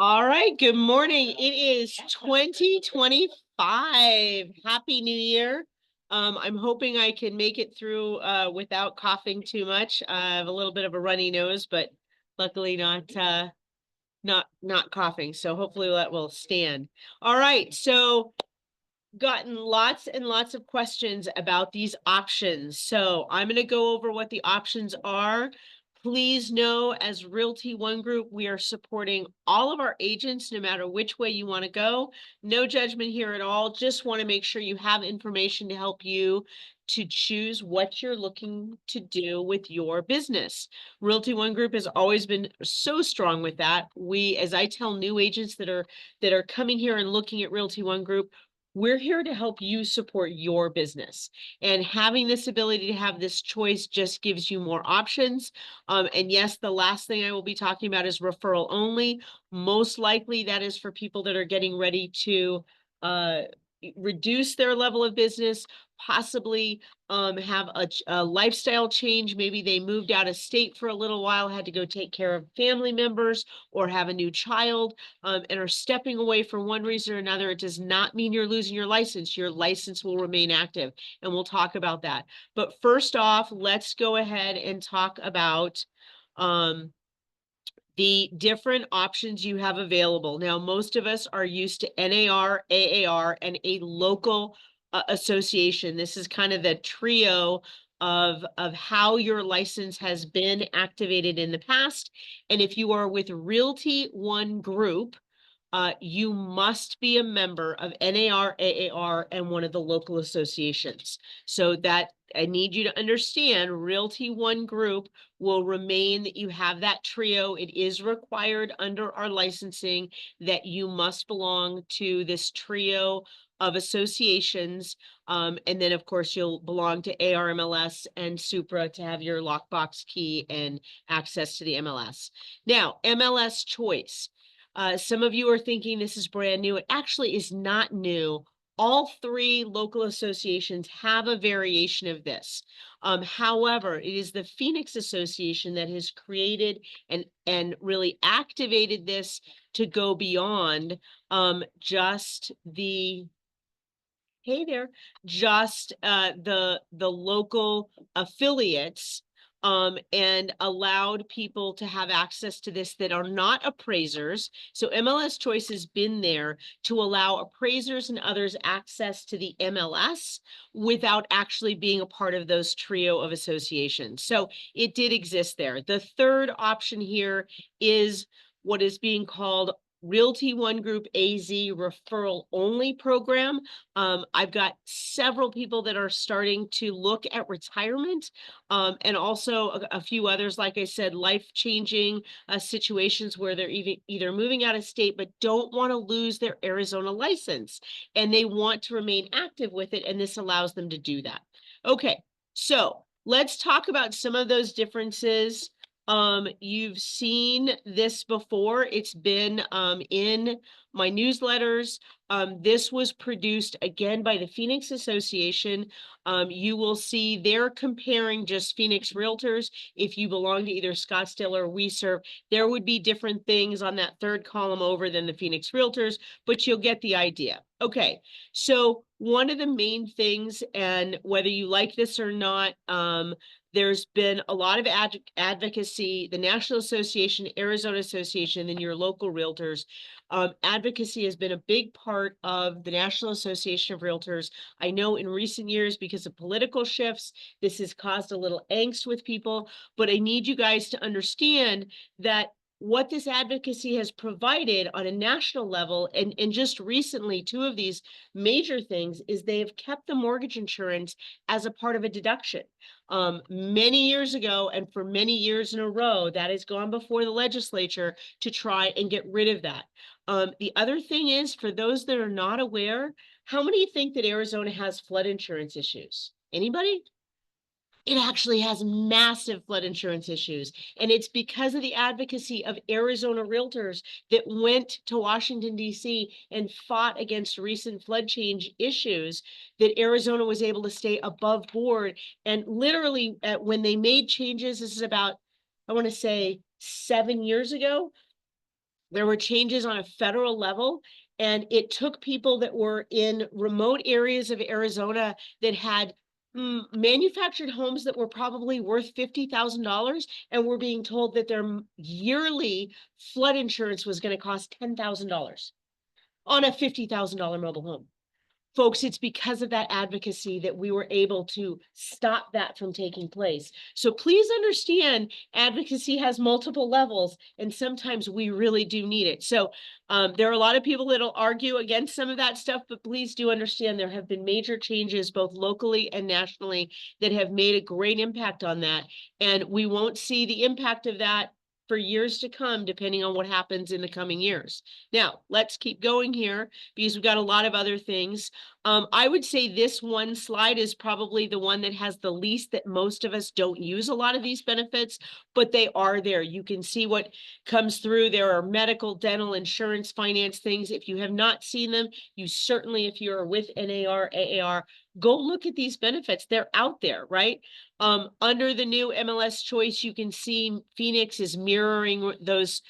All right, good morning. It is 2025. Happy New Year. I'm hoping I can make it through without coughing too much. I have a little bit of a runny nose, but luckily not coughing. So hopefully that will stand. All right, so gotten lots and lots of questions about these options. So I'm going to go over what the options are. Please know, as Realty One Group, we are supporting all of our agents, no matter which way you want to go. No judgment here at all. Just want to make sure you have information to help you to choose what you're looking to do with your business. Realty One Group has always been so strong with that. As I tell new agents that are coming here and looking at Realty One Group, we're here to help you support your business. And having this ability to have this choice just gives you more options. And yes, the last thing I will be talking about is referral only. Most likely that is for people that are getting ready to uh, reduce their level of business, possibly have a lifestyle change. Maybe they moved out of state for a little while, had to go take care of family members or have a new child, and are stepping away for one reason or another. It does not mean you're losing your license. Your license will remain active, and we'll talk about that. But first off, let's go ahead and talk about um, the different options you have available. Now, most of us are used to NAR, AAR, and a local association. This is kind of the trio of how your license has been activated in the past. And if you are with Realty One Group, you must be a member of NAR, AAR, and one of the local associations. So that I need you to understand, Realty One Group will remain that you have that trio. It is required under our licensing that you must belong to this trio of associations. And then, of course, you'll belong to ARMLS and Supra to have your lockbox key and access to the MLS. Now, MLS Choice. Some of you are thinking this is brand new. It actually is not new. All three local associations have a variation of this. However, it is the Phoenix Association that has created and really activated this to go beyond just the hey there, just the local affiliates, and allowed people to have access to this that are not appraisers. So MLS Choice has been there to allow appraisers and others access to the MLS without actually being a part of those trio of associations. So it did exist there. The third option here is what is being called Realty One Group AZ Referral Only program. I've got several people that are starting to look at retirement, and also a few others, like I said, life-changing situations where they're either moving out of state but don't want to lose their Arizona license, and they want to remain active with it, and this allows them to do that. Okay, so let's talk about some of those differences. You've seen this before. It's been in my newsletters. This was produced again by the Phoenix Association. You will see they're comparing just Phoenix realtors. If you belong to either Scottsdale or We Serve, there would be different things on that third column over than the Phoenix realtors, but you'll get the idea. Okay, so one of the main things, and whether you like this or not, there's been a lot of advocacy, the National Association, Arizona Association, and your local realtors. Advocacy has been a big part of the National Association of Realtors. I know in recent years, because of political shifts, this has caused a little angst with people, but I need you guys to understand that what this advocacy has provided on a national level, and just recently, two of these major things is they have kept the mortgage insurance as a part of a deduction. Many years ago, and for many years in a row, that has gone before the legislature to try and get rid of that. The other thing is, for those that are not aware, how many think that Arizona has flood insurance issues? Anybody? It actually has massive flood insurance issues. And it's because of the advocacy of Arizona realtors that went to Washington, D.C. and fought against recent flood change issues that Arizona was able to stay above board. And literally, when they made changes, this is about, I want to say, 7 years ago, There were changes on a federal level, and it took people that were in remote areas of Arizona that had manufactured homes that were probably worth $50,000, and were being told that their yearly flood insurance was going to cost $10,000 on a $50,000 mobile home. Folks, it's because of that advocacy that we were able to stop that from taking place. So please understand, advocacy has multiple levels, and sometimes we really do need it. So there are a lot of people that'll argue against some of that stuff, but please do understand there have been major changes both locally and nationally that have made a great impact on that. And we won't see the impact of that for years to come, depending on what happens in the coming years. Now, let's keep going here because we've got a lot of other things. I would say this one slide is probably the one that has the least, that most of us don't use a lot of these benefits, but they are there. You can see what comes through. There are medical, dental, insurance, finance things. If you have not seen them, you certainly, if you're with NAR, AAR, go look at these benefits. They're out there, right? Under the new MLS Choice, you can see Phoenix is mirroring those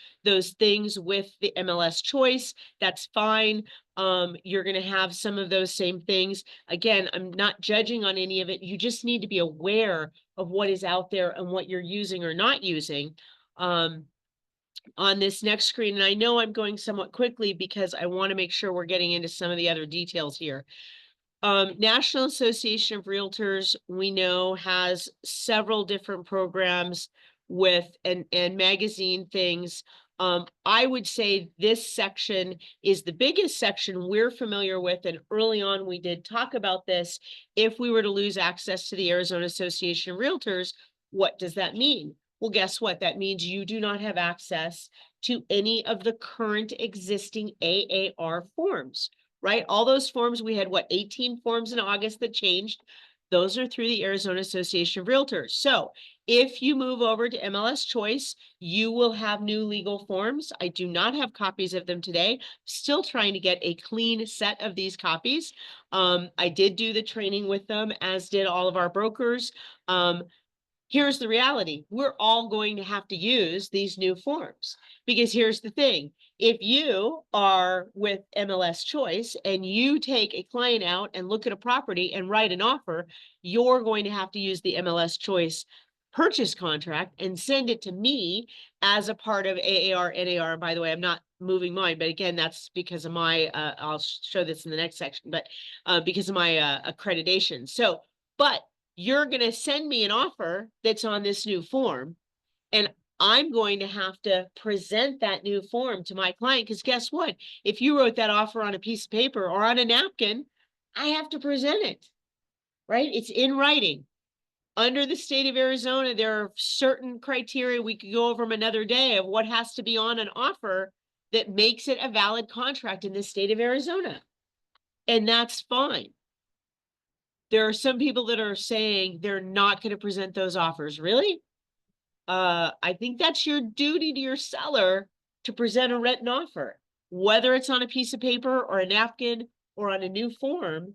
things with the MLS Choice. That's fine. You're going to have some of those same things. Again, I'm not judging on any of it. You just need to be aware of what is out there and what you're using or not using. On this next screen, and I know I'm going somewhat quickly because I want to make sure we're getting into some of the other details here. National Association of Realtors, we know, has several different programs with and magazine things. I would say this section is the biggest section we're familiar with, and early on we did talk about this. If we were to lose access to the Arizona Association of Realtors, what does that mean? Well, guess what? That means you do not have access to any of the current existing AAR forms. Right? All those forms, we had what, 18 forms in August that changed. Those are through the Arizona Association of Realtors. So if you move over to MLS Choice, you will have new legal forms. I do not have copies of them today. Still trying to get a clean set of these copies. I did do the training with them, as did all of our brokers. Here's the reality. We're all going to have to use these new forms, because here's the thing. If you are with MLS Choice and you take a client out and look at a property and write an offer, you're going to have to use the MLS Choice purchase contract and send it to me as a part of AAR, NAR. By the way, I'm not moving mine, but again, that's because of my, I'll show this in the next section, but because of my accreditation. So, but you're going to send me an offer that's on this new form, and I'm going to have to present that new form to my client, because guess what? If you wrote that offer on a piece of paper or on a napkin, I have to present it, right? It's in writing. Under the state of Arizona, there are certain criteria, we could go over them another day, of what has to be on an offer that makes it a valid contract in the state of Arizona. And that's fine. There are some people that are saying they're not going to present those offers. Really? I think that's your duty to your seller to present a written offer. Whether it's on a piece of paper or a napkin or on a new form,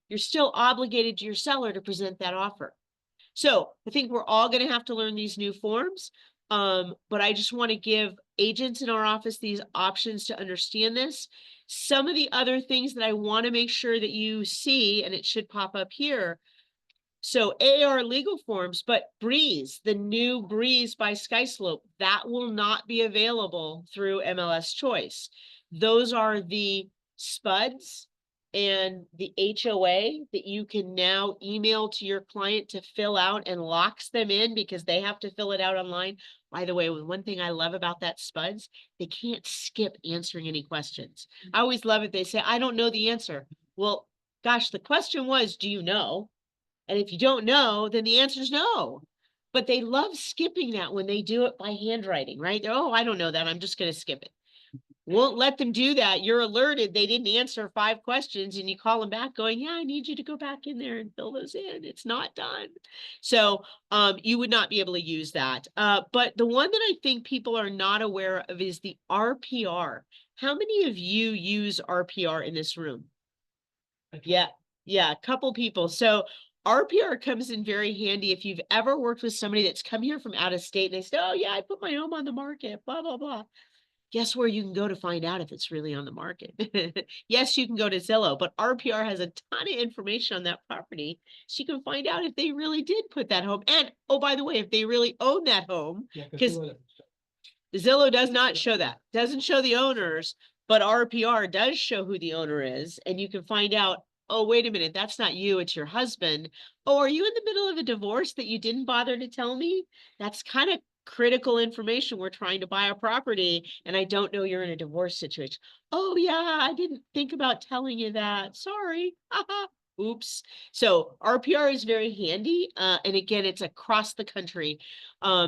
you're still obligated to your seller to present that offer. So I think we're all going to have to learn these new forms. But I just want to give agents in our office these options to understand this. Some of the other things that I want to make sure that you see, and it should pop up here. So AAR legal forms, but Breeze, the new Breeze by SkySlope, that will not be available through MLS Choice. Those are the SPUDs and the HOA that you can now email to your client to fill out, and locks them in because they have to fill it out online. By the way, one thing I love about that SPUDs, they can't skip answering any questions. I always love it. They say, I don't know the answer. Well, gosh, the question was, do you know? And if you don't know, then the answer is no. But they love skipping that when they do it by handwriting, right? Oh, I don't know that. I'm just going to skip it. Won't let them do that. You're alerted they didn't answer 5 questions, and you call them back going, yeah, I need you to go back in there and fill those in. It's not done. So you would not be able to use that. But the one that I think people are not aware of is the RPR. How many of you use RPR in this room? Yeah, a couple people. So RPR comes in very handy if you've ever worked with somebody that's come here from out of state and they say, oh yeah, I put my home on the market, blah, blah, blah. Guess where you can go to find out if it's really on the market? Yes, you can go to Zillow, but RPR has a ton of information on that property. So you can find out if they really did put that home. And oh, by the way, if they really own that home, Yeah, because Zillow doesn't show. Zillow does not show that. Doesn't show the owners, but RPR does show who the owner is. And you can find out, oh, wait a minute, that's not you, it's your husband. Oh, are you in the middle of a divorce that you didn't bother to tell me? That's kind of critical information. We're trying to buy a property and I don't know you're in a divorce situation. Oh, yeah, I didn't think about telling you that. Sorry. Oops. So RPR is very handy. And again, it's across the country.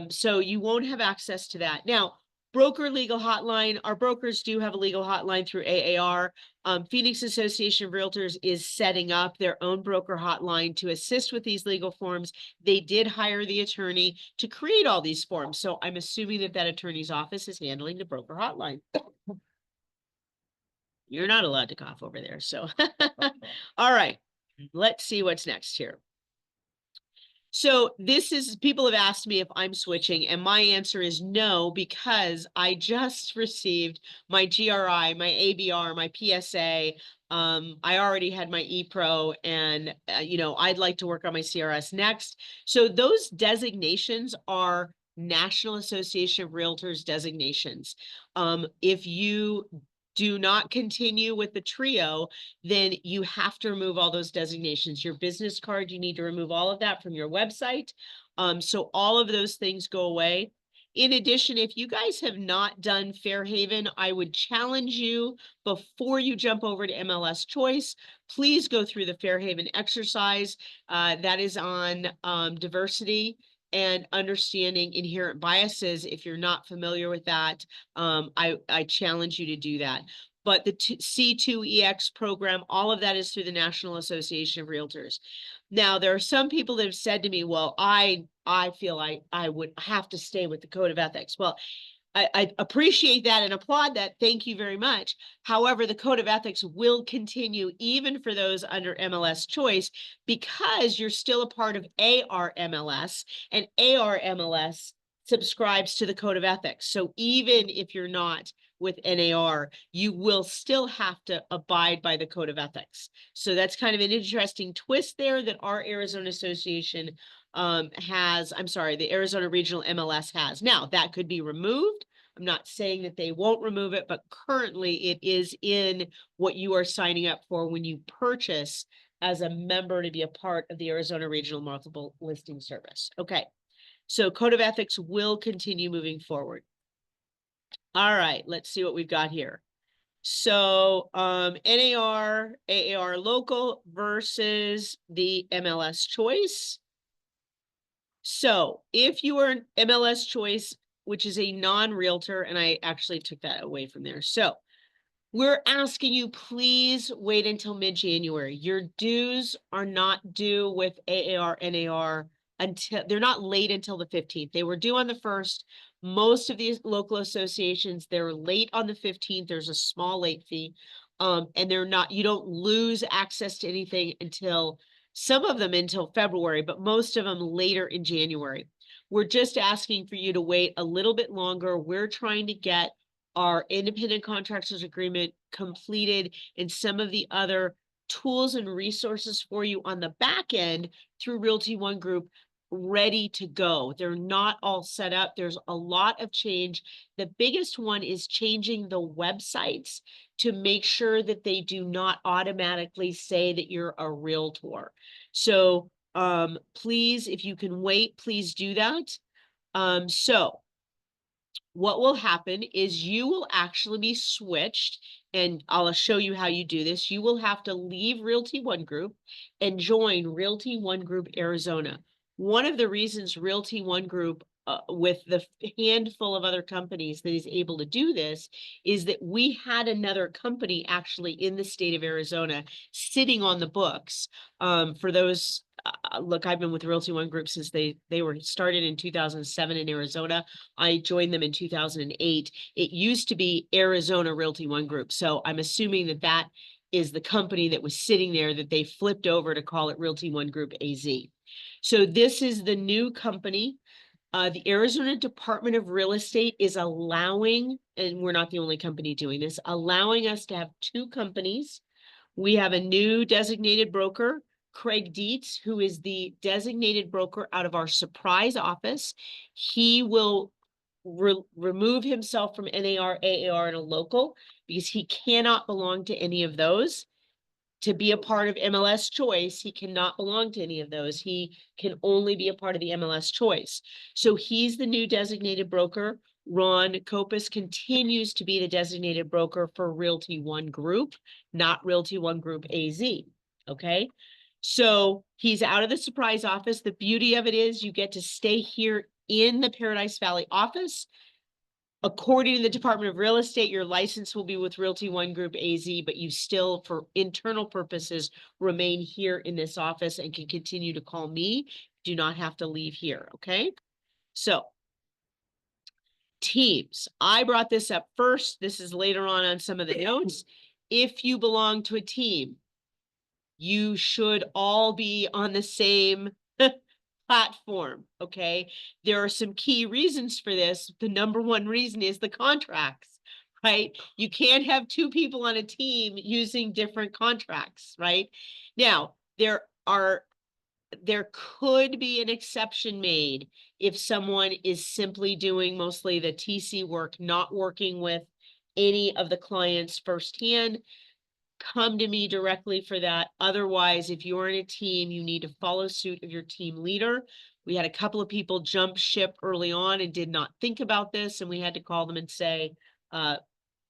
So you won't have access to that. Now, broker legal hotline, our brokers do have a legal hotline through AAR. Phoenix Association of Realtors is setting up their own broker hotline to assist with these legal forms. They did hire the attorney to create all these forms. So I'm assuming that that attorney's office is handling the broker hotline. You're not allowed to cough over there. So, all right, let's see what's next here. So this is, people have asked me if I'm switching, and my answer is no, because I just received my GRI, my ABR, my PSA. I already had my ePro, and you know, I'd like to work on my CRS next. So those designations are National Association of Realtors designations. If you do not continue with the trio, then you have to remove all those designations. Your business card, you need to remove all of that from your website. So all of those things go away. In addition, if you guys have not done Fairhaven, I would challenge you before you jump over to MLS Choice, please go through the Fairhaven exercise. That is on diversity and understanding inherent biases. If you're not familiar with that, I challenge you to do that. But the C2EX program, all of that is through the National Association of Realtors. Now, there are some people that have said to me, well, I feel I would have to stay with the Code of Ethics. Well, I appreciate that and applaud that. Thank you very much. However, the Code of Ethics will continue even for those under MLS Choice because you're still a part of AR MLS, and AR MLS subscribes to the Code of Ethics. So even if you're not with NAR, you will still have to abide by the Code of Ethics. So that's kind of an interesting twist there that our Arizona Association the Arizona Regional MLS has. Now, that could be removed. I'm not saying that they won't remove it, but currently it is in what you are signing up for when you purchase as a member to be a part of the Arizona Regional Multiple Listing Service. Okay, so Code of Ethics will continue moving forward. All right, let's see what we've got here. So NAR, AAR local versus the MLS Choice. So if you are an MLS Choice, which is a non-realtor, and I actually took that away from there. So we're asking you, please wait until mid-January. Your dues are not due with AAR, NAR until, they're not late until the 15th. They were due on the 1st. Most of these local associations, they're late on the 15th. There's a small late fee. And they're not, you don't lose access to anything until, some of them until February, but most of them later in January. We're just asking for you to wait a little bit longer. We're trying to get our independent contractors agreement completed and some of the other tools and resources for you on the back end through Realty One Group ready to go. They're not all set up. There's a lot of change. The biggest one is changing the websites to make sure that they do not automatically say that you're a realtor. So please, if you can wait, please do that. So what will happen is you will actually be switched, and I'll show you how you do this. You will have to leave Realty One Group and join Realty One Group Arizona. One of the reasons Realty One Group, with the handful of other companies that is able to do this, is that we had another company actually in the state of Arizona sitting on the books. For those, look, I've been with Realty One Group since they were started in 2007 in Arizona. I joined them in 2008. It used to be Arizona Realty One Group. So I'm assuming that that is the company that was sitting there that they flipped over to call it Realty One Group AZ. So this is the new company. The Arizona Department of Real Estate is allowing, and we're not the only company doing this, allowing us to have two companies. We have a new designated broker, Craig Dietz, who is the designated broker out of our Surprise office. He will remove himself from NAR, AAR, and a local because he cannot belong to any of those. To be a part of MLS Choice, he cannot belong to any of those. He can only be a part of the MLS Choice. So he's the new designated broker. Ron Kopis continues to be the designated broker for Realty One Group, not Realty One Group AZ. Okay. So he's out of the Surprise office. The beauty of it is you get to stay here in the Paradise Valley office. According to the Department of Real Estate, your license will be with Realty One Group AZ, but you still, for internal purposes, remain here in this office and can continue to call me. Do not have to leave here, okay? So, teams. I brought this up first. This is later on some of the notes. If you belong to a team, you should all be on the same platform, okay? There are some key reasons for this. The number one reason is the contracts, right? You can't have two people on a team using different contracts, right? Now, there could be an exception made if someone is simply doing mostly the TC work, not working with any of the clients firsthand. Come to me directly for that. Otherwise, if you're in a team, you need to follow suit of your team leader. We had a couple of people jump ship early on and did not think about this, and we had to call them and say,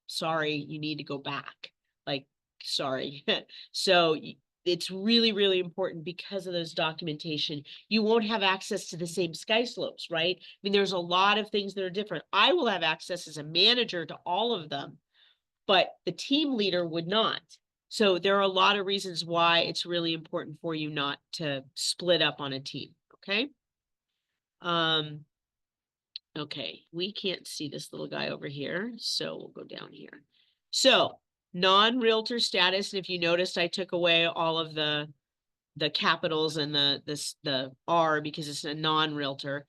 sorry, you need to go back. Like, sorry. So it's really, really important because of those documentation. You won't have access to the same sky slopes, right? I mean, there's a lot of things that are different. I will have access as a manager to all of them, but the team leader would not. So there are a lot of reasons why it's really important for you not to split up on a team, okay? Okay, we can't see this little guy over here, so we'll go down here. So non-realtor status, and if you noticed, I took away all of the capitals and the R because it's a non-realtor.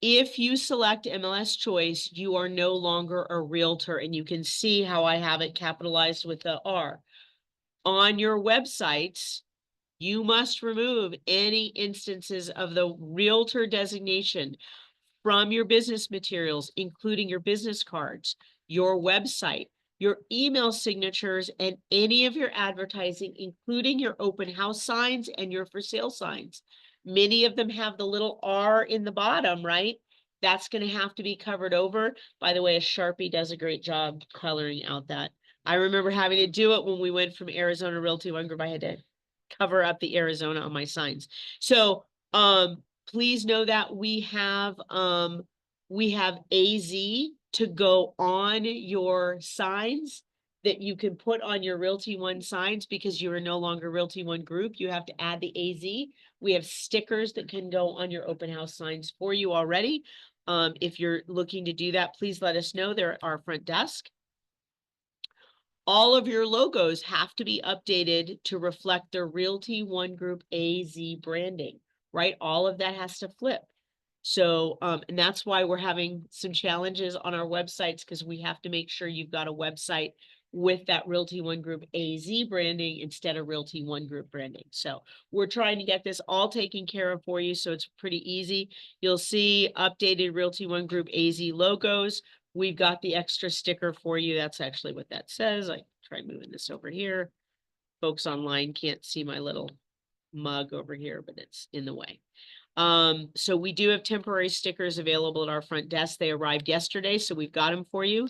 If you select MLS Choice, you are no longer a realtor, and you can see how I have it capitalized with the R. On your websites, you must remove any instances of the realtor designation from your business materials, including your business cards, your website, your email signatures, and any of your advertising, including your open house signs and your for sale signs. Many of them have the little R in the bottom, right? That's going to have to be covered over. By the way, a Sharpie does a great job coloring out that. I remember having to do it when we went from Arizona Realty One Group. I had to cover up the Arizona on my signs. So, please know that we have AZ to go on your signs that you can put on your Realty One signs because you are no longer Realty One Group. You have to add the AZ. We have stickers that can go on your open house signs for you already. If you're looking to do that, please let us know. They're at our front desk. All of your logos have to be updated to reflect the Realty One Group AZ branding, right? All of that has to flip. So, and that's why we're having some challenges on our websites because we have to make sure you've got a website with that Realty One Group AZ branding instead of Realty One Group branding. So we're trying to get this all taken care of for you. So it's pretty easy. You'll see updated Realty One Group AZ logos. We've got the extra sticker for you. That's actually what that says. I try moving this over here. Folks online can't see my little mug over here, but it's in the way. So we do have temporary stickers available at our front desk. They arrived yesterday, so we've got them for you.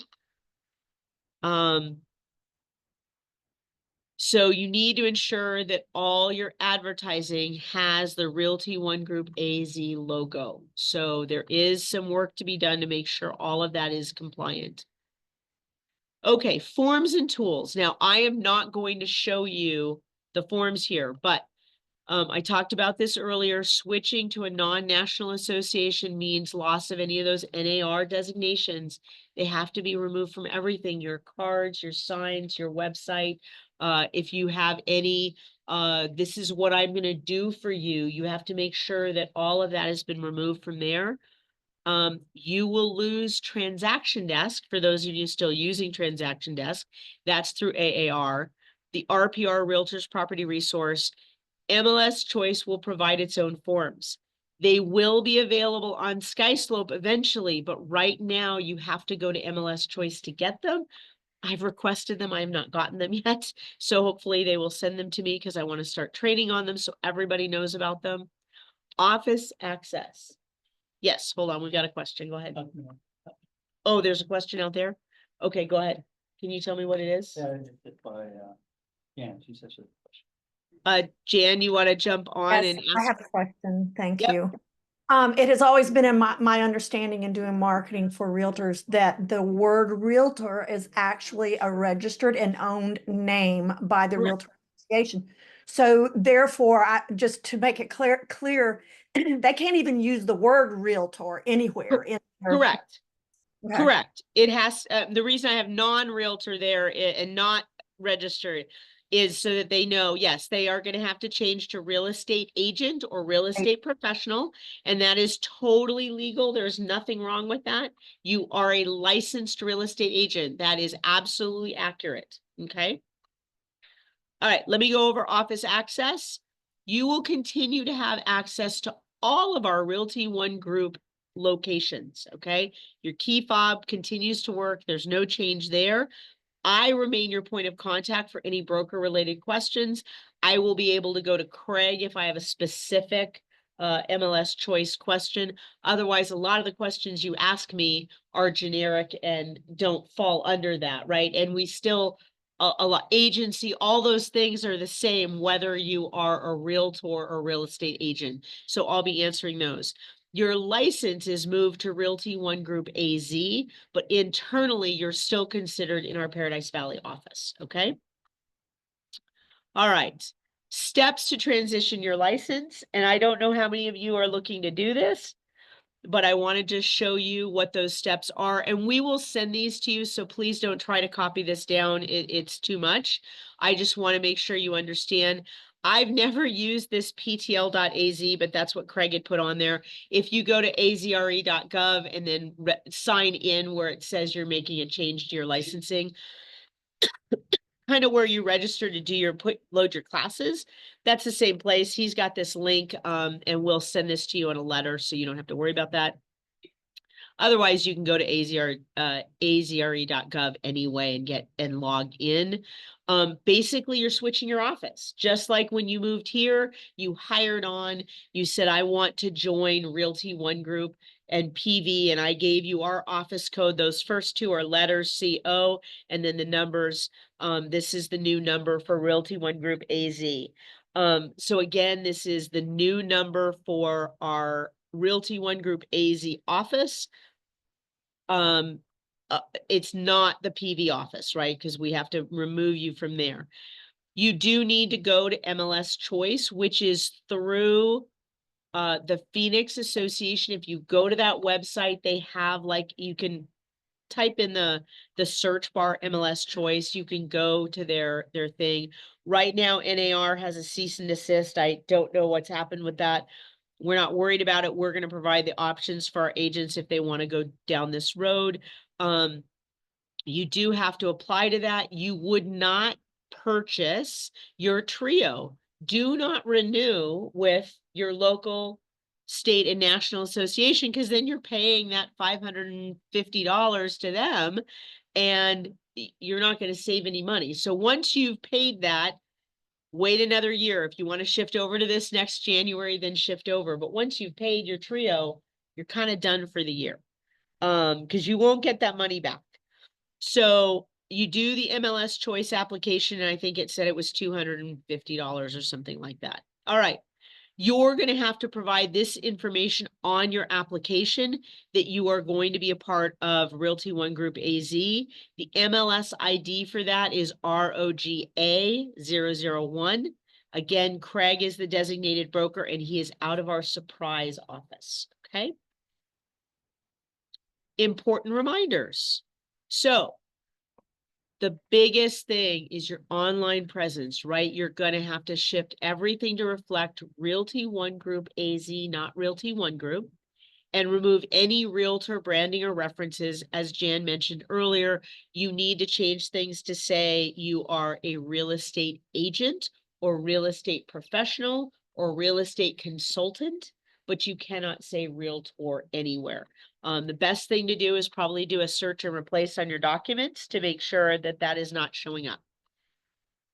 So you need to ensure that all your advertising has the Realty One Group AZ logo. So there is some work to be done to make sure all of that is compliant. Okay, forms and tools. Now, I am not going to show you the forms here, but I talked about this earlier. Switching to a non-national association means loss of any of those NAR designations. They have to be removed from everything, your cards, your signs, your website. If you have any This is what I'm going to do for you. You have to make sure that all of that has been removed from there. You will lose Transaction Desk for those of you still using Transaction Desk. That's through AAR. The RPR Realtors Property Resource, MLS Choice will provide its own forms. They will be available on SkySlope eventually, but right now you have to go to MLS Choice to get them. I've requested them. I have not gotten them yet. So hopefully they will send them to me because I want to start training on them so everybody knows about them. Office access. Yes, hold on. We've got a question. Go ahead. Oh, there's a question out there? Okay, go ahead. Can you tell me what it is? Yeah, she says she has a question. Jan, you want to jump on Yes, and I ask? have a question. Thank Yep. you. It has always been in my understanding in doing marketing for realtors that the word realtor is actually a registered and owned name by the Correct. Realtor Association. So therefore, just to make it clear, they can't even use the word realtor anywhere in their. Correct. Okay. Correct. It has, the reason I have non-realtor there and not registered is so that they know, yes, they are going to have to change to real estate agent or real estate professional, and that is totally legal. There's nothing wrong with that. You are a licensed real estate agent. That is absolutely accurate. Okay. All right, let me go over office access. You will continue to have access to all of our Realty One Group locations, okay? Your key fob continues to work. There's no change there. I remain your point of contact for any broker-related questions. I will be able to go to Craig if I have a specific MLS Choice question. Otherwise, a lot of the questions you ask me are generic and don't fall under that, right? And we still, a lot, agency, all those things are the same, whether you are a realtor or real estate agent. So I'll be answering those. Your license is moved to Realty One Group AZ, but internally you're still considered in our Paradise Valley office, okay? All right, steps to transition your license. And I don't know how many of you are looking to do this, but I want to just show you what those steps are. And we will send these to you, so please don't try to copy this down. It's too much. I just want to make sure you understand. I've never used this ptl.az, but that's what Craig had put on there. If you go to azre.gov and then sign in where it says you're making a change to your licensing, kind of where you register to do your load your classes, that's the same place. He's got this link, and we'll send this to you in a letter so you don't have to worry about that. Otherwise, you can go to azre.gov anyway and log in. Basically, you're switching your office. Just like when you moved here, you hired on, you said, I want to join Realty One Group and PV, and I gave you our office code. Those first two are letters, CO, and then the numbers. This is the new number for Realty One Group AZ. So again, this is the new number for our Realty One Group AZ office. It's not the PV office, right? Because we have to remove you from there. You do need to go to MLS Choice, which is through the Phoenix Association. If you go to that website, they have, like, you can type in the search bar MLS Choice. You can go to their thing. Right now, NAR has a cease and desist. I don't know what's happened with that. We're not worried about it. We're going to provide the options for our agents if they want to go down this road. You do have to apply to that. You would not purchase your trio. Do not renew with your local, state, and national association, because then you're paying that $550 to them and you're not going to save any money. So once you've paid that, wait another year. If you want to shift over to this next January, then shift over. But once you've paid your trio, you're kind of done for the year, because you won't get that money back. So you do the MLS Choice application, and I think it said it was $250 or something like that. All right. You're going to have to provide this information on your application that you are going to be a part of Realty One Group AZ. The MLS ID for that is ROGA001. Again, Craig is the designated broker, and he is out of our surprise office. Okay. Important reminders. So The biggest thing is your online presence, right? You're gonna have to shift everything to reflect Realty One Group AZ, not Realty One Group, and remove any realtor branding or references. As Jan mentioned earlier, you need to change things to say you are a real estate agent or real estate professional or real estate consultant, but you cannot say realtor anywhere. The best thing to do is probably do a search and replace on your documents to make sure that that is not showing up.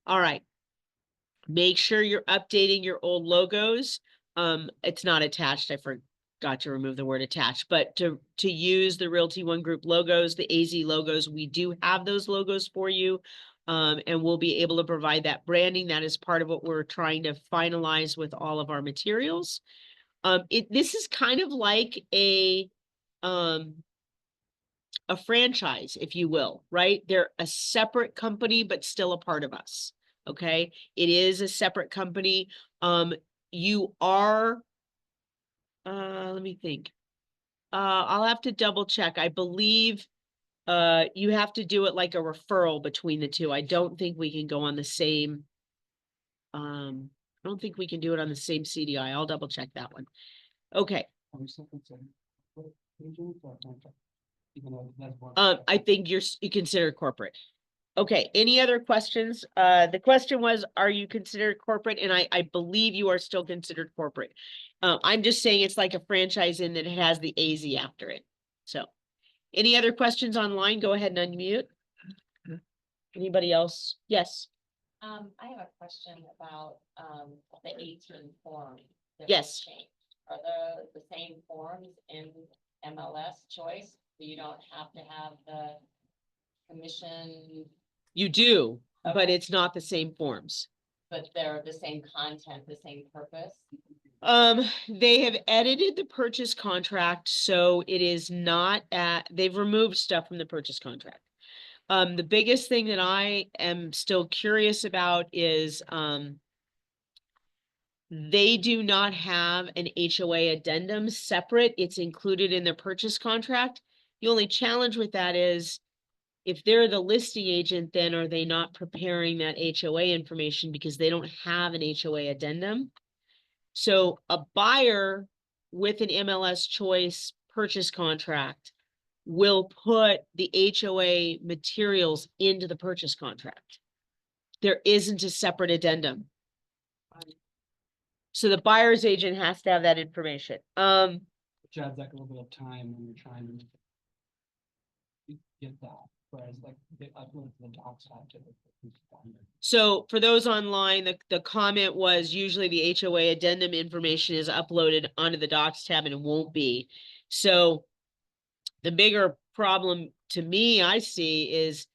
All right. Make sure you're updating your old logos. It's not attached. I forgot to remove the word attached, but to use the Realty One Group logos, the AZ logos, we do have those logos for you. And we'll be able to provide that branding. That is part of what we're trying to finalize with all of our materials. This is kind of like a franchise, if you will, right? They're a separate company, but still a part of us. Okay. It is a separate company. You are, let me think. I'll have to double check. I believe, you have to do it like a referral between the two. I don't think we can go on the same, I don't think we can do it on the same CDI. I'll double check that one. Okay. Are we still considering agent or contract? Even though that's one. I think you consider corporate. Okay, any other questions? The question was, are you considered corporate? And I believe you are still considered corporate. I'm just saying it's like a franchise in that it has the AZ after it. So, any other questions online? Go ahead and unmute. Anybody else? Yes. I have a question about, the 18 forms. that Yes. were changed. Are the same forms in MLS Choice? So you don't have to have the commission, You do, but Okay. it's not the same forms. but they're the same content, the same purpose? They have edited the purchase contract, so it is not they've removed stuff from the purchase contract. The biggest thing that I am still curious about is, they do not have an HOA addendum separate. It's included in the purchase contract. The only challenge with that is if they're the listing agent, then are they not preparing that HOA information because they don't have an HOA addendum? So a buyer with an MLS Choice purchase contract will put the HOA materials into the purchase contract. There isn't a separate addendum. So the buyer's agent has to have that information. Which adds like a little bit of time when you're trying to get that, whereas like they upload to the docs after the. So for those online, the comment was usually the HOA addendum information is uploaded onto the docs tab and it won't be. So the bigger problem to me I see is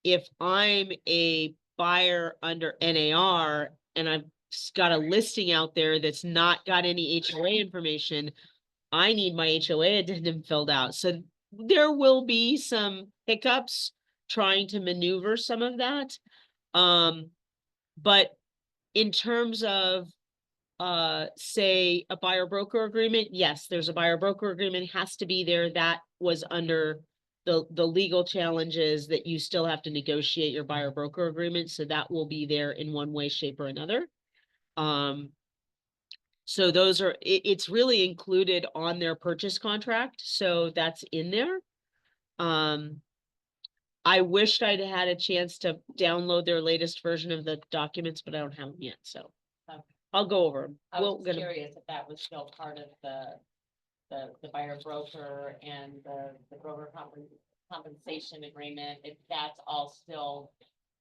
if I'm a buyer under NAR and I've got a listing out there that's not got any HOA information, I need my HOA addendum filled out. So there will be some hiccups trying to maneuver some of that. But in terms of, say a buyer broker agreement, yes, there's a buyer broker agreement, has to be there. That was under the legal challenges that you still have to negotiate your buyer broker agreement. So that will be there in one way, shape, or another. So those are, it's really included on their purchase contract. So that's in there. I wished I'd had a chance to download their latest version of the documents, but I don't have them yet. So Okay. I'll go over them. I was just curious if that was still part of the buyer broker and the broker compensation agreement, if that's all still,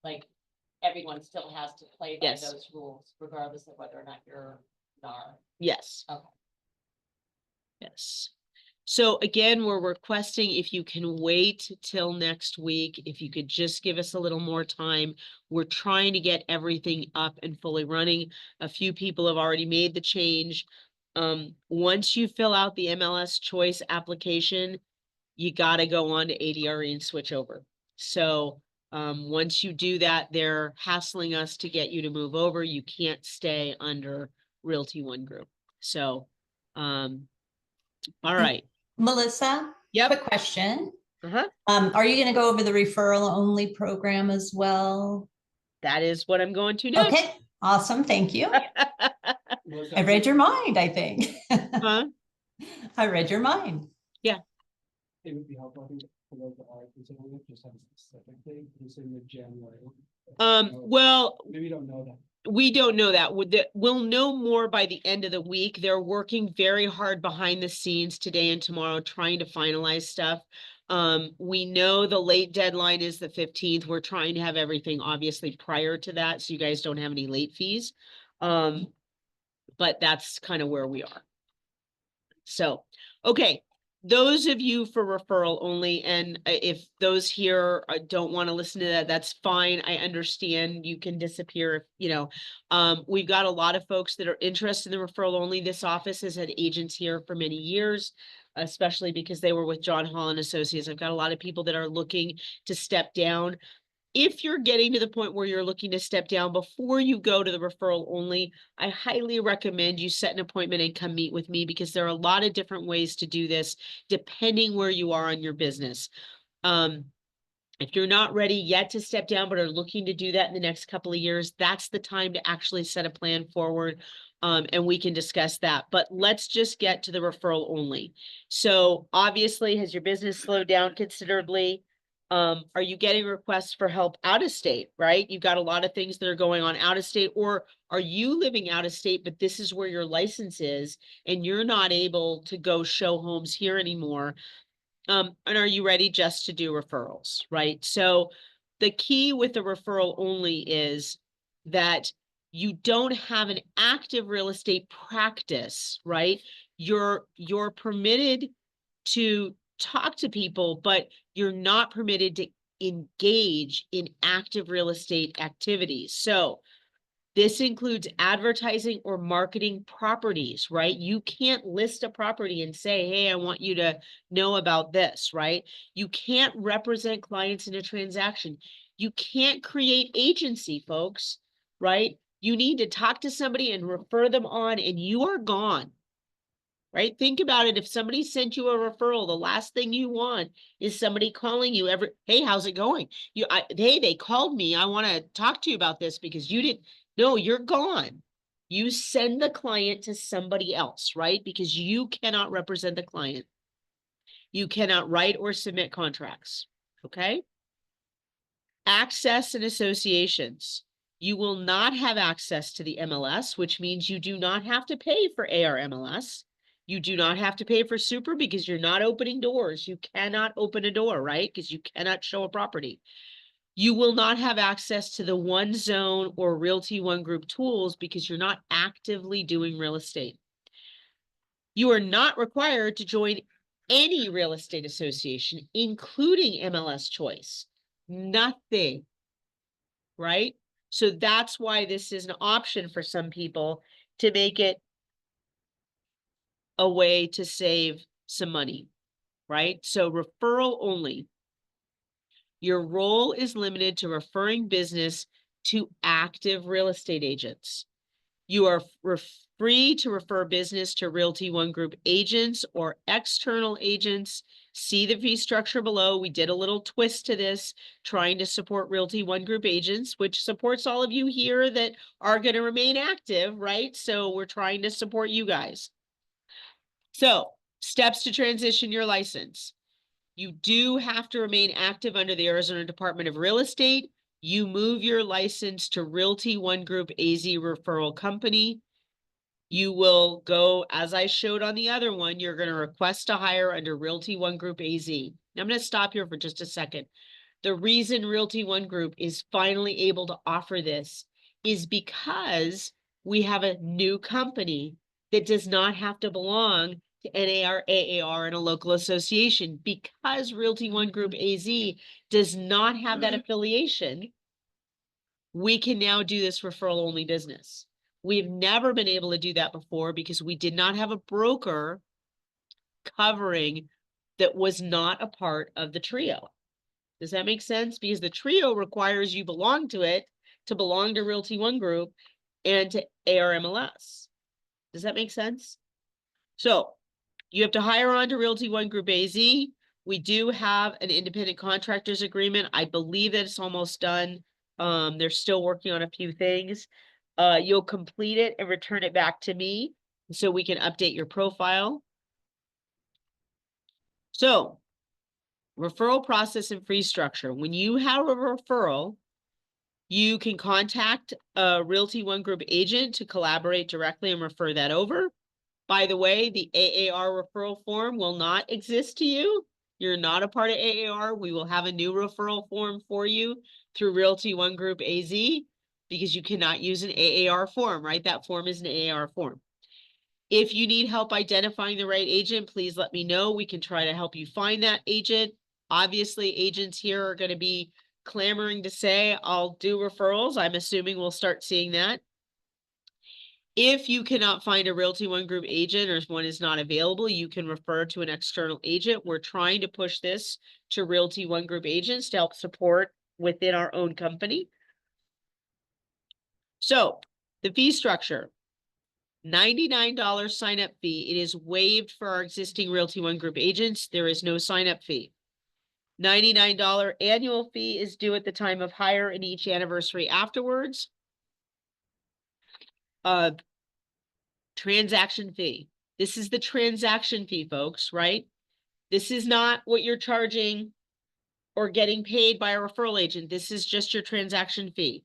like, everyone still has to play by Yes. those rules, regardless of whether or not you're NAR. Yes. Okay. Yes. So again, we're requesting if you can wait till next week, if you could just give us a little more time. We're trying to get everything up and fully running. A few people have already made the change. Once you fill out the MLS Choice application, you gotta go on to ADRE and switch over. So once you do that, they're hassling us to get you to move over. You can't stay under Realty One Group. So, all right. Melissa? Yep. Quick question. Are you gonna go over the referral only program as well? That is what I'm going to next. Okay, awesome, thank you. Was I that- read your mind, I think. Huh? I read your mind. It would be helpful, I think, for those that are considering it, just have a specific date, it's in the January. Well, Maybe you don't know that. we don't know that. We'll know more by the end of the week. They're working very hard behind the scenes today and tomorrow, trying to finalize stuff. We know the late deadline is the 15th. We're trying to have everything obviously prior to that, so you guys don't have any late fees. But that's kind of where we are. So, okay. Those of you for referral only, and if those here don't want to listen to that, that's fine. I understand you can disappear if, you know, we've got a lot of folks that are interested in the referral only. This office has had agents here for many years, especially because they were with John Hall and Associates. I've got a lot of people that are looking to step down. If you're getting to the point where you're looking to step down before you go to the referral only, I highly recommend you set an appointment and come meet with me, because there are a lot of different ways to do this depending where you are on your business. If you're not ready yet to step down, but are looking to do that in the next couple of years, that's the time to actually set a plan forward. And we can discuss that, but let's just get to the referral only. So obviously, has your business slowed down considerably? Are you getting requests for help out of state, right? You've got a lot of things that are going on out of state, or are you living out of state, but this is where your license is and you're not able to go show homes here anymore? And are you ready just to do referrals, right? So the key with the referral only is that you don't have an active real estate practice, right? You're permitted to talk to people, but you're not permitted to engage in active real estate activities. So this includes advertising or marketing properties, right? You can't list a property and say, hey, I want you to know about this, right? You can't represent clients in a transaction. You can't create agency, folks, right? You need to talk to somebody and refer them on, and you are gone. Right? Think about it. If somebody sent you a referral, the last thing you want is somebody calling you hey, how's it going? Hey, they called me. I want to talk to you about this because you didn't. No, you're gone. You send the client to somebody else, right? Because you cannot represent the client. You cannot write or submit contracts. Okay? Access and associations. You will not have access to the MLS, which means you do not have to pay for AR MLS. You do not have to pay for super because you're not opening doors. You cannot open a door, right? Because you cannot show a property. You will not have access to the One Zone or Realty One Group tools because you're not actively doing real estate. You are not required to join any real estate association, including MLS Choice. Nothing, right? So that's why this is an option for some people to make it a way to save some money, right? So referral only. Your role is limited to referring business to active real estate agents. You are free to refer business to Realty One Group agents or external agents. See the fee structure below. We did a little twist to this, trying to support Realty One Group agents, which supports all of you here that are going to remain active, right? So we're trying to support you guys. So, steps to transition your license. You do have to remain active under the Arizona Department of Real Estate. You move your license to Realty One Group AZ Referral Company. You will go, as I showed on the other one, you're going to request to hire under Realty One Group AZ. Now, I'm going to stop here for just a second. The reason Realty One Group is finally able to offer this is because we have a new company that does not have to belong to NAR, AAR, and a local association. Because Realty One Group AZ does not have that affiliation, we can now do this referral only business. We've never been able to do that before because we did not have a broker covering that was not a part of the trio. Does that make sense? Because the trio requires you belong to it to belong to Realty One Group and to ARMLS. Does that make sense? So you have to hire on to Realty One Group AZ. We do have an independent contractors agreement. I believe that it's almost done. They're still working on a few things. You'll complete it and return it back to me so we can update your profile. So, referral process and fee structure. When you have a referral, you can contact a Realty One Group agent to collaborate directly and refer that over. By the way, the AAR referral form will not exist to you. You're not a part of AAR. We will have a new referral form for you through Realty One Group AZ because you cannot use an AAR form, right? That form is an AAR form. If you need help identifying the right agent, please let me know. We can try to help you find that agent. Obviously, agents here are going to be clamoring to say, I'll do referrals. I'm assuming we'll start seeing that. If you cannot find a Realty One Group agent or if one is not available, you can refer to an external agent. We're trying to push this to Realty One Group agents to help support within our own company. So the fee structure, $99 sign-up fee. It is waived for our existing Realty One Group agents. There is no sign-up fee. $99 annual fee is due at the time of hire and each anniversary afterwards. Transaction fee. This is the transaction fee, folks, right? This is not what you're charging or getting paid by a referral agent. This is just your transaction fee.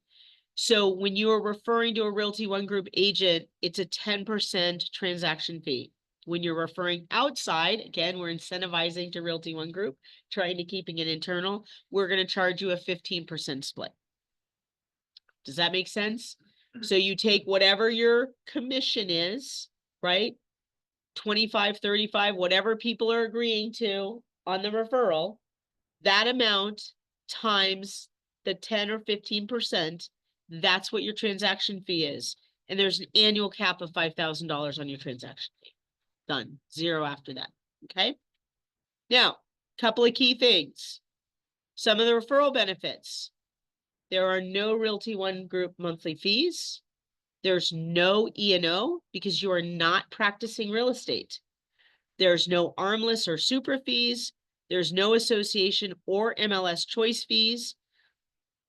So when you are referring to a Realty One Group agent, it's a 10% transaction fee. When you're referring outside, again, we're incentivizing to Realty One Group, trying to keeping it internal, we're going to charge you a 15% split. Does that make sense? So you take whatever your commission is, right? 25, 35, whatever people are agreeing to on the referral, that amount times the 10 or 15%, that's what your transaction fee is. And there's an annual cap of $5,000 on your transaction fee. Done. Zero after that. Okay. Now, couple of key things. Some of the referral benefits. There are no Realty One Group monthly fees. There's no E&O because you are not practicing real estate. There's no armless or super fees. There's no association or MLS Choice fees.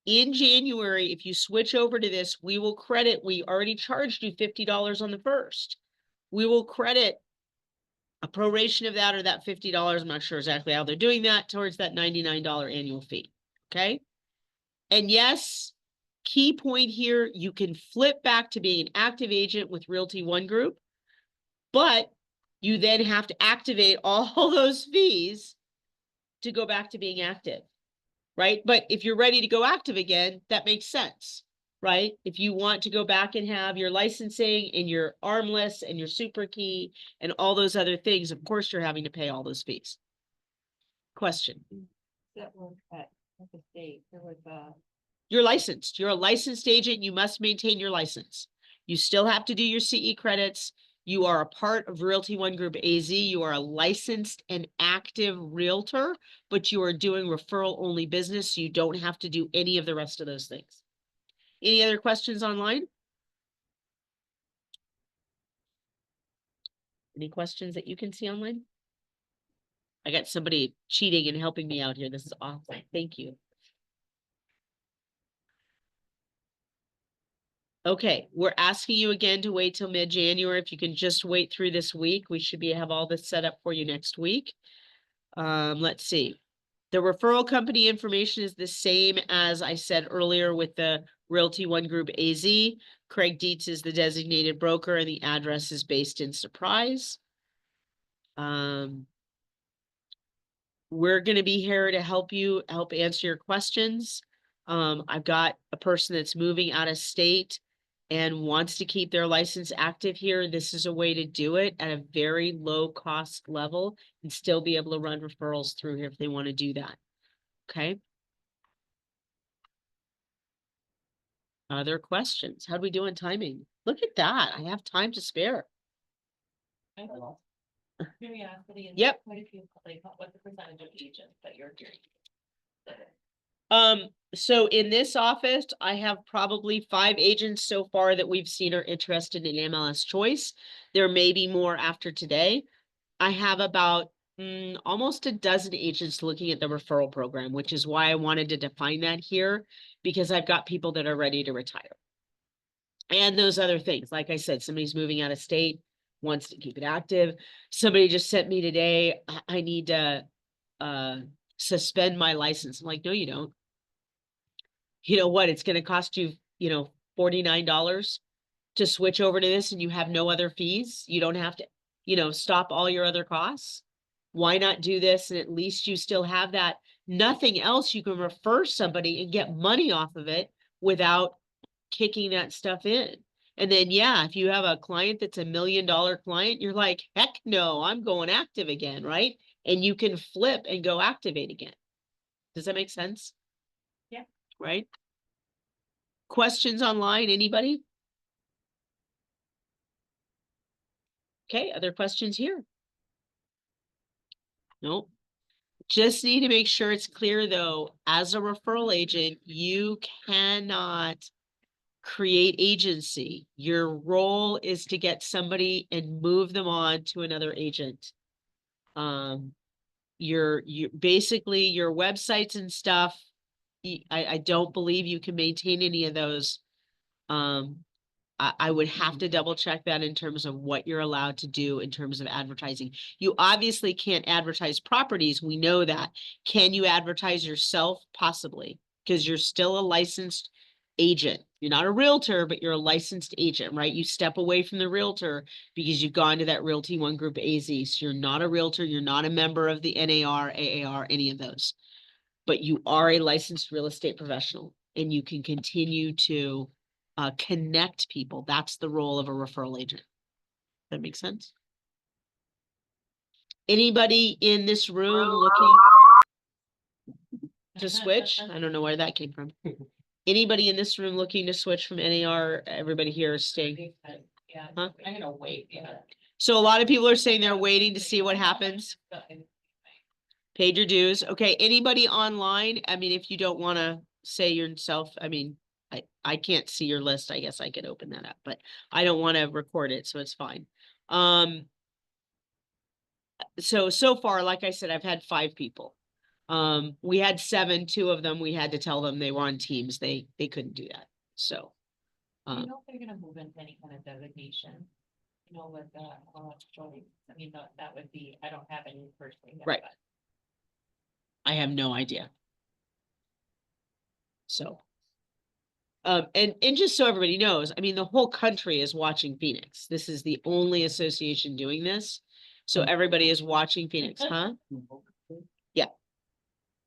In January, if you switch over to this, we will credit, we already charged you $50 on the first. We will credit a proration of that or that $50. I'm not sure exactly how they're doing that towards that $99 annual fee. Okay. And yes, key point here, you can flip back to being an active agent with Realty One Group, but you then have to activate all those fees to go back to being active, right? But if you're ready to go active again, that makes sense, right? If you want to go back and have your licensing and your armless and your super key and all those other things, of course, you're having to pay all those fees. Question. That work at the state, there was You're licensed. You're a licensed agent. You must maintain your license. You still have to do your CE credits. You are a part of Realty One Group AZ. You are a licensed and active realtor, but you are doing referral only business. So you don't have to do any of the rest of those things. Any other questions online? Any questions that you can see online? I got somebody cheating and helping me out here. This is awesome. Thank you. Okay, we're asking you again to wait till mid-January. If you can just wait through this week, we should have all this set up for you next week. Let's see. The referral company information is the same as I said earlier with the Realty One Group AZ. Craig Dietz is the designated broker and the address is based in Surprise. We're going to be here to help you, help answer your questions. I've got a person that's moving out of state and wants to keep their license active here. This is a way to do it at a very low cost level and still be able to run referrals through here if they want to do that. Okay. Other questions? How do we do on timing? Look at that. I have time to spare. curiosity. And Yep. Quite a few, like, what's the percentage of agents that you're hearing? So in this office, I have probably 5 agents so far that we've seen are interested in MLS Choice. There may be more after today. I have about almost a dozen agents looking at the referral program, which is why I wanted to define that here, because I've got people that are ready to retire. And those other things, like I said, somebody's moving out of state, wants to keep it active. Somebody just sent me today, I need to suspend my license. I'm like, no, you don't. You know what? It's going to cost you, $49 to switch over to this, and you have no other fees. You don't have to, stop all your other costs. Why not do this? And at least you still have that. Nothing else, you can refer somebody and get money off of it without kicking that stuff in. And then, yeah, if you have a client that's $1 million client, you're like, heck no, I'm going active again, right? And you can flip and go activate again. Does that make sense? Yeah. Right? Questions online, anybody? Okay, other questions here? Nope. Just need to make sure it's clear though, as a referral agent, you cannot create agency. Your role is to get somebody and move them on to another agent. You basically your websites and stuff, I don't believe you can maintain any of those. I would have to double check that in terms of what you're allowed to do in terms of advertising. You obviously can't advertise properties. We know that. Can you advertise yourself? Possibly, because you're still a licensed agent. You're not a realtor, but you're a licensed agent, right? You step away from the realtor because you've gone to that Realty One Group AZ. So you're not a realtor. You're not a member of the NAR, AAR, any of those. But you are a licensed real estate professional, and you can continue to connect people. That's the role of a referral agent. That makes sense? Anybody in this room looking to switch? I don't know where that came from. Anybody in this room looking to switch from NAR? Everybody here is staying. Yeah, Huh? I'm gonna wait, yeah. So a lot of people are saying they're waiting to see what happens. Paid your dues. Okay, anybody online? I mean, if you don't want to say yourself, I mean, I can't see your list. I guess I could open that up, but I don't want to record it, so it's fine. So far, like I said, I've had 5 people. We had 7, 2 of them, we had to tell them they were on teams. They couldn't do that. So, Do you know if they're gonna move into any kind of designation? With MLS Choice, I mean, that would be, I don't have any personally. Right. I have no idea. So, and just so everybody knows, I mean, the whole country is watching Phoenix. This is the only association doing this. So everybody is watching Phoenix, huh? Yeah.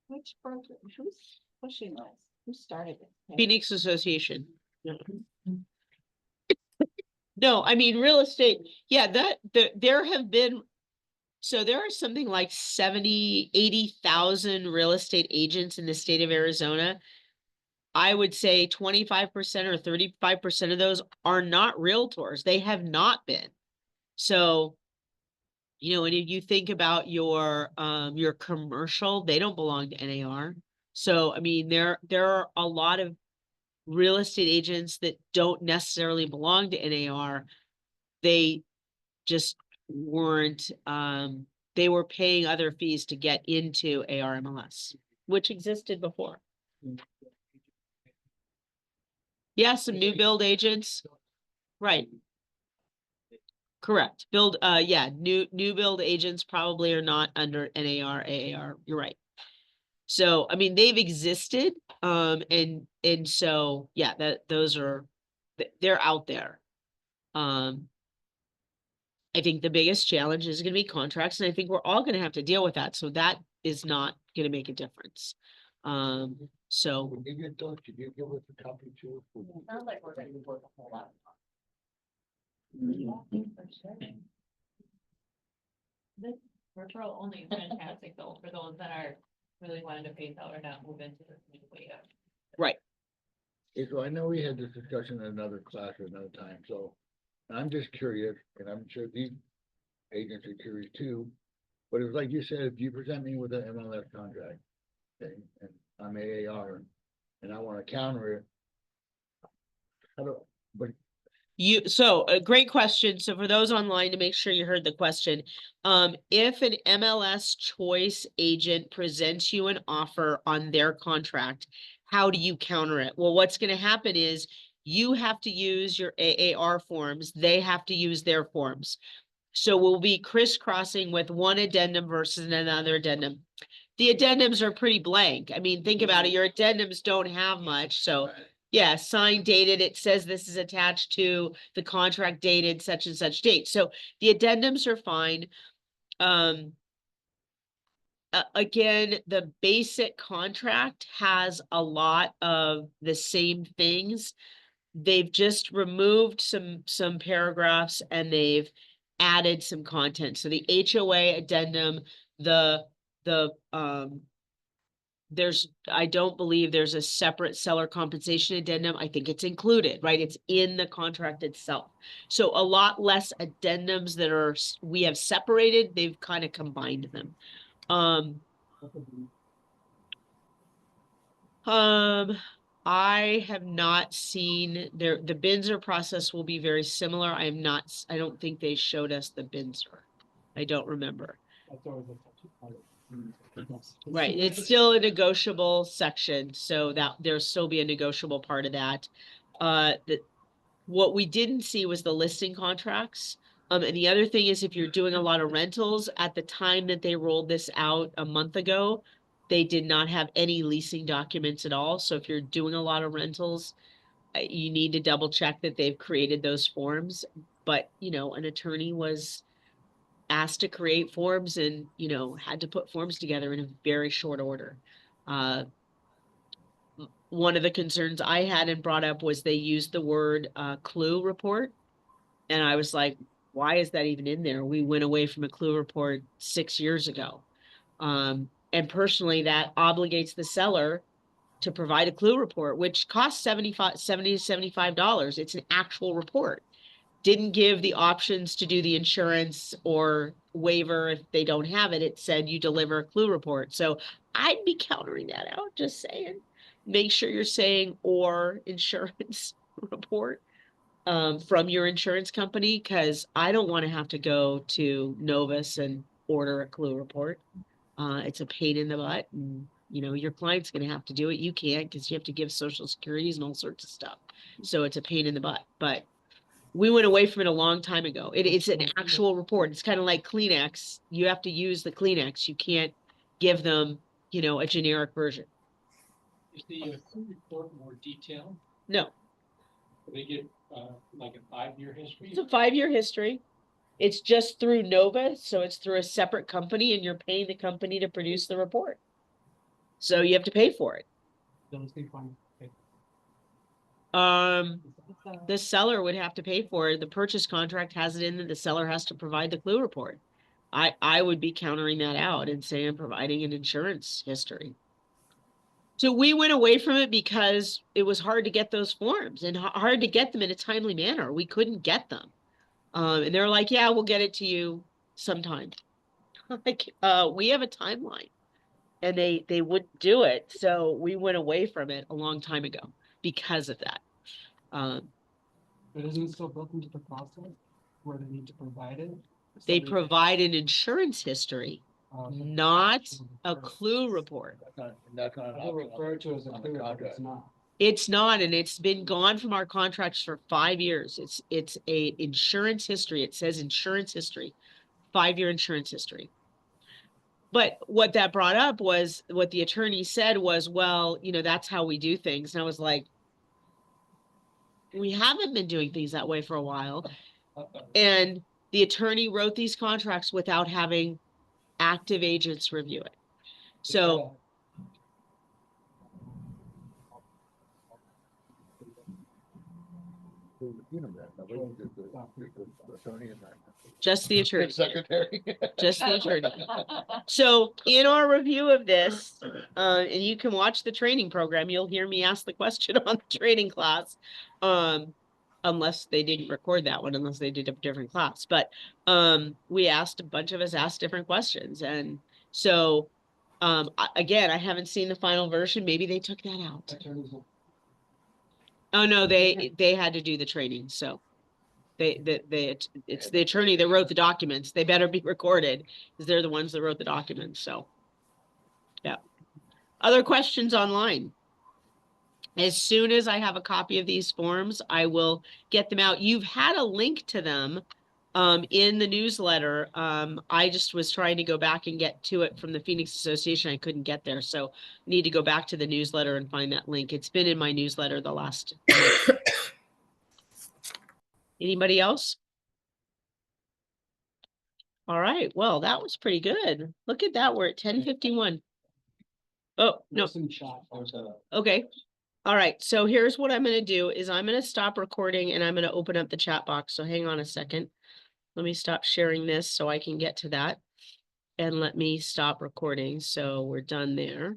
Which broker, who's pushing this? Who started it? Phoenix Association. No, I mean, real estate. Yeah, there have been, so there are something like 70, 80,000 real estate agents in the state of Arizona. I would say 25% or 35% of those are not realtors. They have not been. So, and if you think about your commercial, they don't belong to NAR. So, I mean, there are a lot of real estate agents that don't necessarily belong to NAR. They just weren't, they were paying other fees to get into ARMLS, which existed before. Yeah, some new build agents. Right. Correct. New build agents probably are not under NAR, AAR. You're right. So, I mean, they've existed. And so, yeah, they're out there. I think the biggest challenge is going to be contracts, and I think we're all going to have to deal with that. So that is not going to make a difference. So When you get done, could you give us a copy too? Sounds like we're gonna work a whole lot. This referral only is fantastic though, for those that are really wanting to phase out or not move into this new way of. right. Okay, so I know we had this discussion in another class at another time, so I'm just curious, and I'm sure these agents are curious too. But it's like you said, if you present me with an MLS contract, okay, and I'm AAR, and I want to counter it. But So a great question. So for those online, to make sure you heard the question, if an MLS Choice agent presents you an offer on their contract, how do you counter it? Well, what's going to happen is you have to use your AAR forms. They have to use their forms. So we'll be crisscrossing with one addendum versus another addendum. The addendums are pretty blank. I mean, think about it. Your addendums don't have much. So yeah, signed, dated, it says this is attached to the contract dated such and such date. So the addendums are fine. Again, the basic contract has a lot of the same things. They've just removed some paragraphs and they've added some content. So the HOA addendum, I don't believe there's a separate seller compensation addendum. I think it's included, right? It's in the contract itself. So a lot less addendums that we have separated, they've kind of combined them. I have not seen the Binzer process will be very similar. I don't think they showed us the Binzer. I don't remember. That's always a touchy part. Yes. Right, it's still a negotiable section, so that there'll still be a negotiable part of that. What we didn't see was the listing contracts. And the other thing is if you're doing a lot of rentals, at the time that they rolled this out a month ago, they did not have any leasing documents at all. So if you're doing a lot of rentals, you need to double check that they've created those forms. But, an attorney was asked to create forms and, had to put forms together in a very short order. One of the concerns I had and brought up was they used the word clue report. And I was like, why is that even in there? We went away from a clue report 6 years ago. And personally, that obligates the seller to provide a clue report, which costs $70 to $75. It's an actual report. Didn't give the options to do the insurance or waiver if they don't have it. It said you deliver a clue report. So I'd be countering that out, just saying. Make sure you're saying or insurance report from your insurance company, because I don't want to have to go to Novus and order a clue report. It's a pain in the butt, and your client's going to have to do it. You can't, because you have to give social securities and all sorts of stuff. So it's a pain in the butt, but we went away from it a long time ago. It's an actual report. It's kind of like Kleenex. You have to use the Kleenex. You can't give them, a generic version. Is the clue report more detailed? No, They get like a 5-year history? it's a 5-year history. It's just through Nova, so it's through a separate company, and you're paying the company to produce the report. So you have to pay for it. Those they find- okay. The seller would have to pay for it. The purchase contract has it in that the seller has to provide the clue report. I would be countering that out and saying I'm providing an insurance history. So we went away from it because it was hard to get those forms and hard to get them in a timely manner. We couldn't get them. And they're like, yeah, we'll get it to you sometime. Like, we have a timeline, and they wouldn't do it. So we went away from it a long time ago because of that. But isn't it still built into the process where they need to provide it? They Somebody- provide an insurance history, so not actual a report. clue report. That's not an I feel option referred to as a on the clue, but contract. it's not. It's not, and it's been gone from our contracts for 5 years. It's a insurance history. It says insurance history, 5-year insurance history. But what that brought up was what the attorney said was, well, that's how we do things. And I was like, we haven't been doing things that way for a while. And the attorney wrote these contracts without having active agents review it. So You know that, but we just the attorney and just the attorney. the secretary. Just the attorney. So in our review of this, and you can watch the training program, you'll hear me ask the question on the training class. Unless they didn't record that one, unless they did a different class. But we asked, a bunch of us asked different questions. And so again, I haven't seen the final version. Maybe they took that out. Attorneys will- Oh no, they had to do the training, so It's the attorney that wrote the documents. They better be recorded, because they're the ones that wrote the documents, so. Yeah. Other questions online? As soon as I have a copy of these forms, I will get them out. You've had a link to them in the newsletter. I just was trying to go back and get to it from the Phoenix Association. I couldn't get there, so need to go back to the newsletter and find that link. It's been in my newsletter the last month. Anybody else? All right, well, that was pretty good. Look at that, we're at 10:51. Oh, no, There's some chat. okay. All right, so here's what I'm gonna do is I'm gonna stop recording and I'm gonna open up the chat box. So hang on a second. Let me stop sharing this so I can get to that. And let me stop recording. So we're done there.